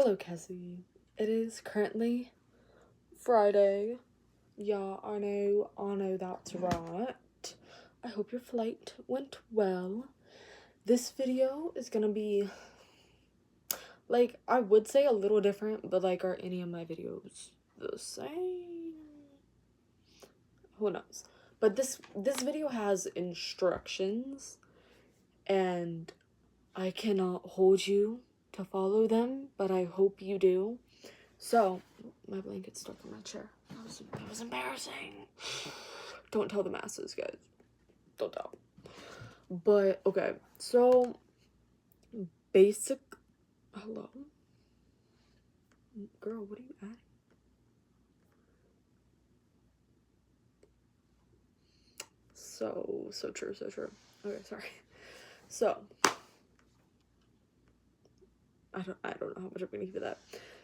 Hello, Cassie. It is currently Friday. Yeah, I know that's right. I hope your flight went well. This video is gonna be, like, I would say a little different, but, like, are any of my videos the same? Who knows? But this video has instructions, and I cannot hold you to follow them, but I hope you do. So, my blanket's stuck in my chair. That was embarrassing. Don't tell the masses, guys. Don't tell. But, okay. So, basic... Hello? Girl, what are you adding? So true. Okay, sorry. So, I don't know how much I'm gonna give that.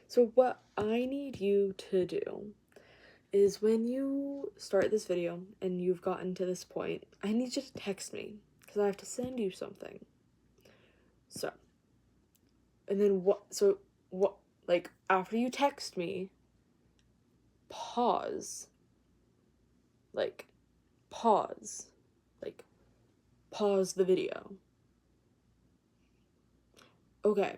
So, what I need you to do is when you start this video and you've gotten to this point, I need you to text me because I have to send you something. So, and then like, after you text me, pause. Like, pause the video. Okay,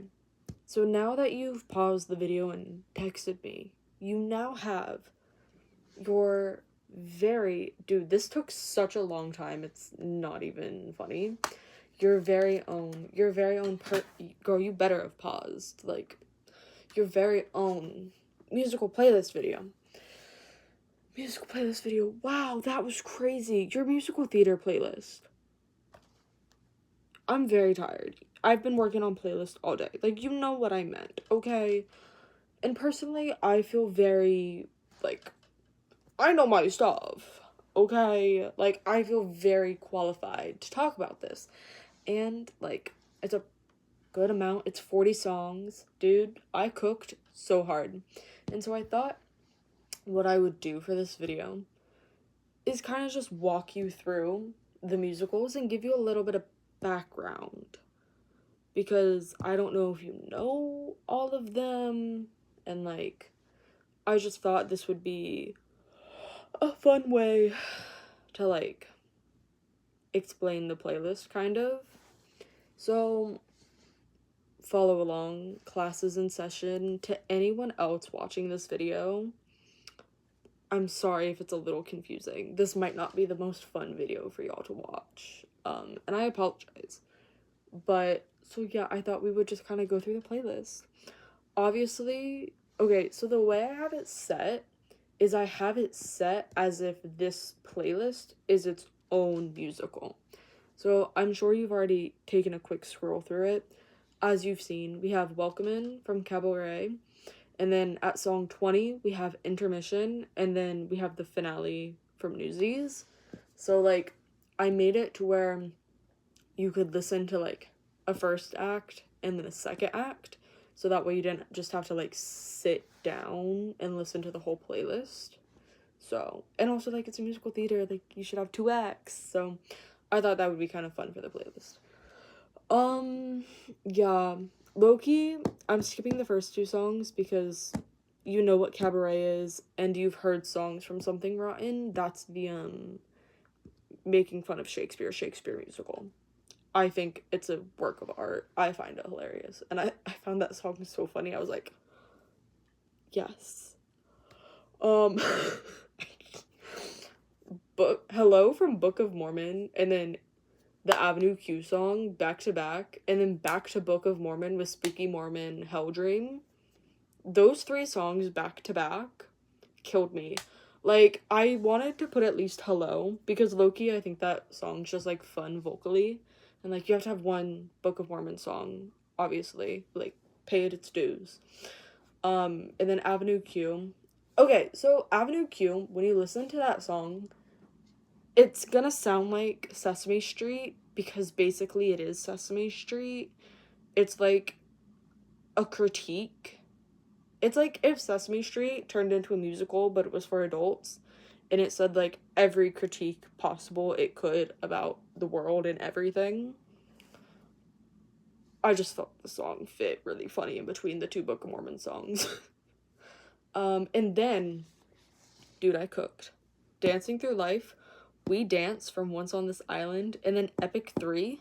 so now that you've paused the video and texted me, you now have your dude, this took such a long time, it's not even funny. Your very own girl, you better have paused, like, your very own musical playlist video. Wow, that was crazy. Your musical theater playlist. I'm very tired. I've been working on playlists all day. Like, you know what I meant, okay? And personally, I feel very, like, I know my stuff, okay? Like, I feel very qualified to talk about this. And, like, it's a good amount. It's 40 songs. Dude, I cooked so hard. And so I thought what I would do for this video is kind of just walk you through the musicals and give you a little bit of background, because I don't know if you know all of them, and, like, I just thought this would be a fun way to, like, explain the playlist, kind of. So, follow along, classes in session. To anyone else watching this video, I'm sorry if it's a little confusing. This might not be the most fun video for y'all to watch. And I apologize. But, so yeah, I thought we would just kind of go through the playlist. Obviously, okay, so the way I have it set is I have it set as if this playlist is its own musical. So I'm sure you've already taken a quick scroll through it. As you've seen, we have Welcomin' from Cabaret, and then at song 20, we have Intermission, and then we have the finale from Newsies. So, like, I made it to where you could listen to, like, a first act and then a second act, so that way you didn't just have to, like, sit down and listen to the whole playlist. So, and also, like, it's a musical theater, like, you should have 2 acts, so I thought that would be kind of fun for the playlist. Yeah, low-key, I'm skipping the first 2 songs because you know what Cabaret is, and you've heard songs from Something Rotten. That's the, making fun of Shakespeare musical. I think it's a work of art. I find it hilarious. And I found that song so funny. I was like, yes. Hello from Book of Mormon, and then the Avenue Q song back to back, and then back to Book of Mormon with Spooky Mormon Hell Dream. Those 3 songs back to back killed me. Like, I wanted to put at least Hello, because low-key, I think that song's just, like, fun vocally. And, like, you have to have one Book of Mormon song, obviously. Like, pay it its dues. And then Avenue Q. Okay, so Avenue Q, when you listen to that song, it's gonna sound like Sesame Street, because basically it is Sesame Street. It's like a critique. It's like if Sesame Street turned into a musical, but it was for adults, and it said, like, every critique possible it could about the world and everything. I just thought the song fit really funny in between the two Book of Mormon songs. And then, dude, I cooked. Dancing Through Life, We Dance from Once on This Island, and then Epic 3.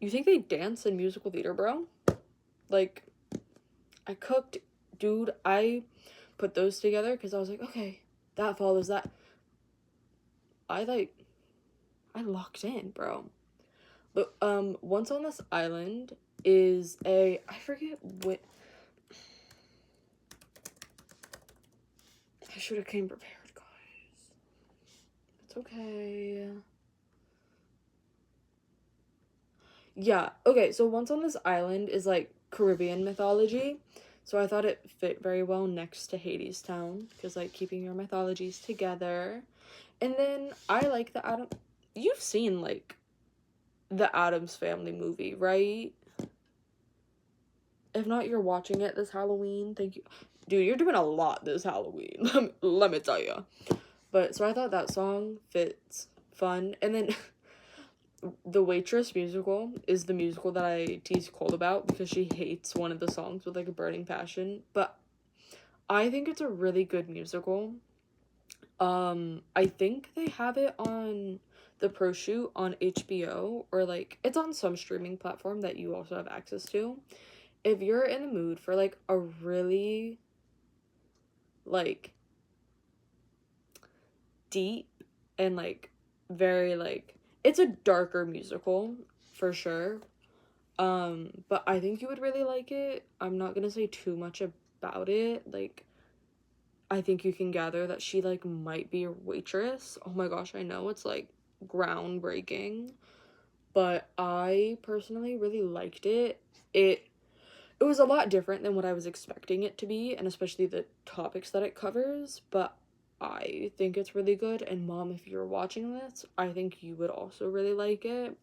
You think they dance in musical theater, bro? Like, I cooked, dude, I put those together because I was like, okay, that follows that. I locked in, bro. But, Once on This Island is I forget what, I should have came prepared, guys. It's okay. Yeah, okay, so Once on This Island is like Caribbean mythology. So I thought it fit very well next to Hadestown, because like keeping your mythologies together. And then I like the you've seen like the Addams Family movie, right? If not, you're watching it this Halloween. Thank you. Dude, you're doing a lot this Halloween. Let me tell you. But so I thought that song fits fun. And then The Waitress musical is the musical that I tease Cole about because she hates one of the songs with like a burning passion. But I think it's a really good musical. I think they have it on the pro shoot on HBO, or like it's on some streaming platform that you also have access to. If you're in the mood for like a really like deep and like very like, it's a darker musical for sure. But I think you would really like it. I'm not gonna say too much about it. Like, I think you can gather that she like might be a waitress. Oh my gosh, I know it's like groundbreaking, but I personally really liked it. It was a lot different than what I was expecting it to be, and especially the topics that it covers, but I think it's really good. And mom, if you're watching this, I think you would also really like it,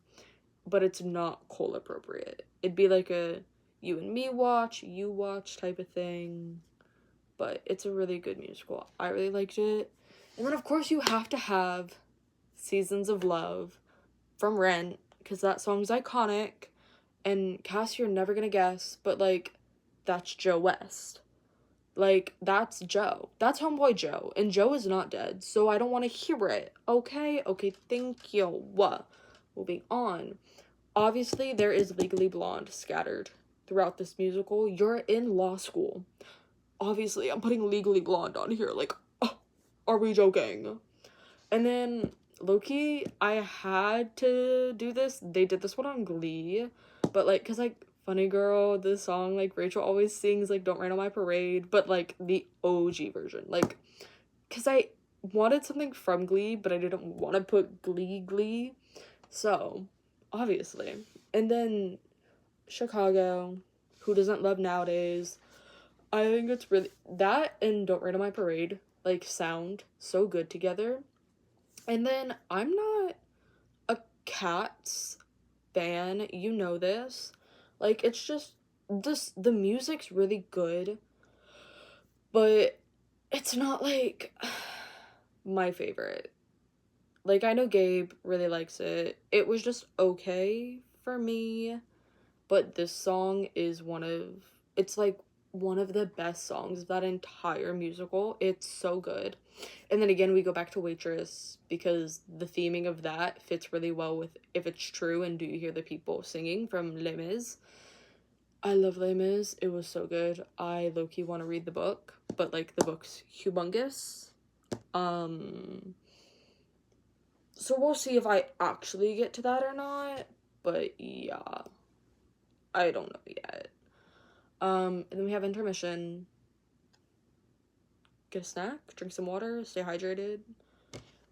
but it's not Cole appropriate. It'd be like a you and me watch, you watch type of thing, but it's a really good musical. I really liked it. And then of course you have to have Seasons of Love from Rent, because that song's iconic. And Cass, you're never gonna guess, but like, that's Joe West. Like, that's Joe. That's Homeboy Joe. And Joe is not dead, so I don't want to hear it. Okay? Okay, thank you. Moving on. Obviously, there is Legally Blonde scattered throughout this musical. You're in law school. Obviously, I'm putting Legally Blonde on here. Like, oh, are we joking? And then, low-key, I had to do this. They did this one on Glee. But, like, because, like, Funny Girl, the song, like, Rachel always sings, like, Don't Rain on My Parade. But, like, the OG version. Like, because I wanted something from Glee, but I didn't want to put Glee. So, obviously. And then, Chicago, Who Doesn't Love Nowadays. I think it's really, that and Don't Rain on My Parade, like, sound so good together. And then, I'm not a Cats fan, you know this. Like, it's just, the music's really good, but it's not, like, my favorite. Like, I know Gabe really likes it. It was just okay for me, but this song is it's, like, one of the best songs of that entire musical. It's so good. And then again, we go back to Waitress, because the theming of that fits really well with If It's True and Do You Hear the People Singing from Les Mis. I love Les Mis. It was so good. I low-key want to read the book, but like the book's humongous. So we'll see if I actually get to that or not, but yeah, I don't know yet. And then we have intermission. Get a snack, drink some water, stay hydrated.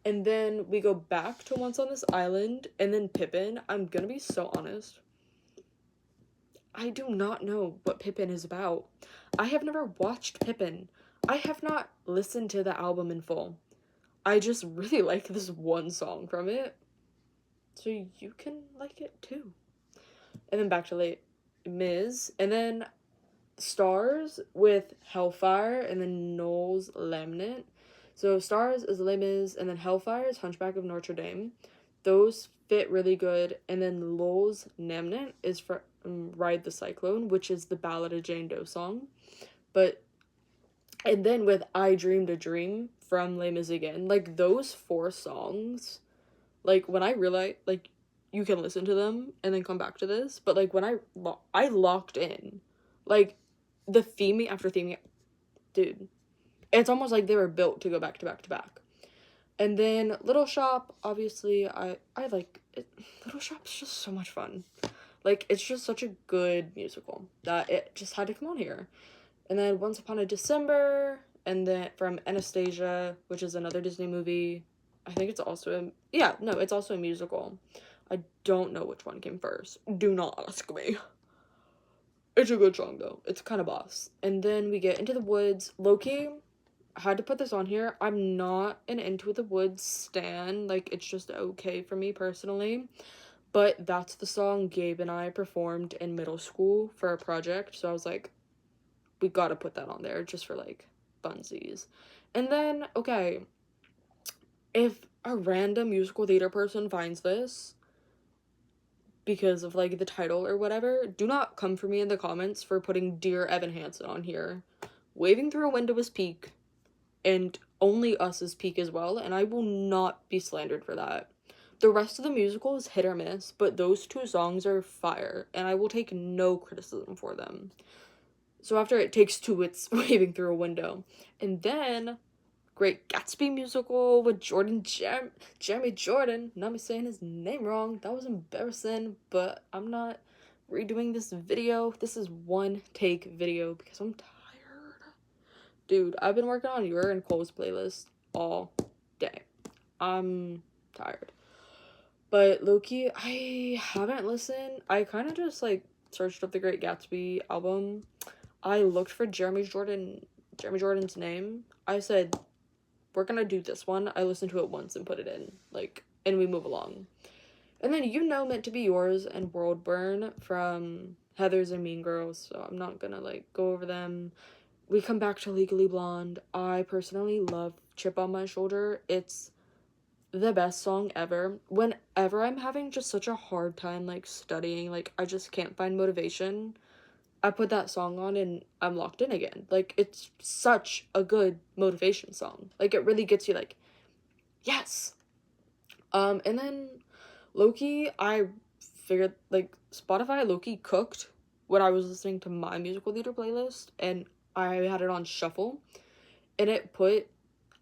And then we go back to Once on This Island, and then Pippin. I'm gonna be so honest. I do not know what Pippin is about. I have never watched Pippin. I have not listened to the album in full. I just really like this one song from it. So you can like it too. And then back to Les Mis. And then Stars with Hellfire, and then Knowles Lamnant. So Stars is Les Mis, and then Hellfire is Hunchback of Notre Dame. Those fit really good. And then Knowles Lamnant is for Ride the Cyclone, which is the Ballad of Jane Doe song. But, and then with I Dreamed a Dream from Les Mis again, like, those 4 songs, like, when I realized, like, you can listen to them and then come back to this, but, like, when I locked in, like, the theming after theming, dude, it's almost like they were built to go back to back to back. And then Little Shop, obviously, I like it. Little Shop's just so much fun. Like, it's just such a good musical that it just had to come on here. And then Once Upon a December, and then from Anastasia, which is another Disney movie. I think it's also it's also a musical. I don't know which one came first. Do not ask me. It's a good song, though. It's kind of boss. And then we get Into the Woods. Loki, I had to put this on here. I'm not an Into the Woods stan. Like, it's just okay for me personally. But that's the song Gabe and I performed in middle school for a project. So I was like, we gotta put that on there just for, like, funsies. And then, okay, if a random musical theater person finds this because of, like, the title or whatever, do not come for me in the comments for putting Dear Evan Hansen on here. Waving Through a Window is peak, and Only Us is peak as well, and I will not be slandered for that. The rest of the musical is hit or miss, but those 2 songs are fire, and I will take no criticism for them. So after It Takes Two, it's Waving Through a Window. And then Great Gatsby musical with Jeremy Jordan. Not me saying his name wrong. That was embarrassing, but I'm not redoing this video. This is one take video because I'm tired. Dude, I've been working on your and Cole's playlist all day. I'm tired. But Loki, I haven't listened. I kind of just, like, searched up the Great Gatsby album. I looked for Jeremy Jordan's name. I said, we're gonna do this one. I listened to it once and put it in, like, and we move along. And then Meant to Be Yours and World Burn from Heathers and Mean Girls, so I'm not gonna, like, go over them. We come back to Legally Blonde. I personally love Chip on My Shoulder. It's the best song ever. Whenever I'm having just such a hard time, like, studying, like, I just can't find motivation, I put that song on and I'm locked in again. Like, it's such a good motivation song. Like, it really gets you, like, yes. And then Loki, I figured, like, Spotify Loki cooked when I was listening to my musical theater playlist, and I had it on shuffle, and it put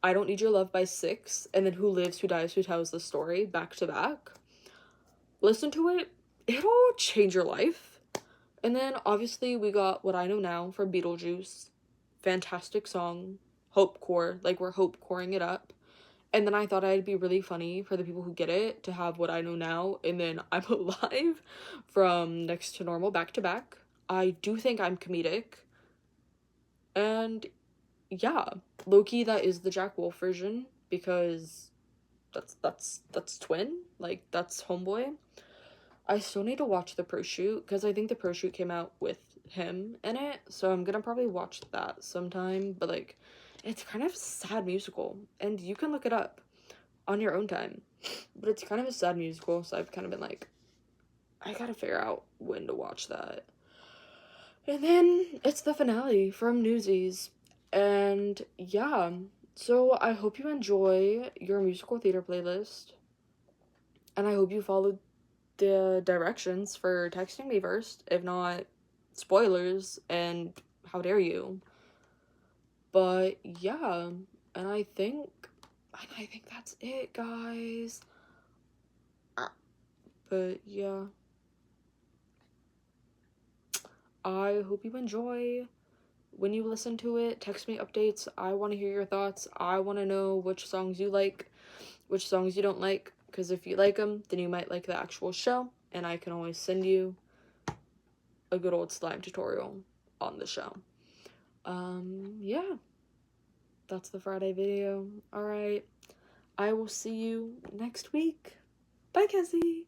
I Don't Need Your Love by Six, and then Who Lives, Who Dies, Who Tells the Story back to back. Listen to it. It'll change your life. And then, obviously, we got What I Know Now from Beetlejuice. Fantastic song. Hopecore. Like, we're hopecoring it up. And then I thought I'd be really funny for the people who get it to have What I Know Now, and then I'm Alive from Next to Normal back to back. I do think I'm comedic. And yeah, Loki, that is the Jack Wolf version, because that's twin. Like, that's homeboy. I still need to watch the pro shoot, because I think the pro shoot came out with him in it, so I'm gonna probably watch that sometime. But, like, it's kind of a sad musical, and you can look it up on your own time, but it's kind of a sad musical, so I've kind of been like, I gotta figure out when to watch that. And then it's the finale from Newsies, and yeah, so I hope you enjoy your musical theater playlist, and I hope you followed the directions for texting me first. If not, spoilers, and how dare you. But yeah, and I think that's it, guys. But yeah, I hope you enjoy. When you listen to it, text me updates. I want to hear your thoughts. I want to know which songs you like, which songs you don't like, because if you like them, then you might like the actual show, and I can always send you a good old slime tutorial on the show. Yeah, that's the Friday video. Alright, I will see you next week. Bye, Cassie!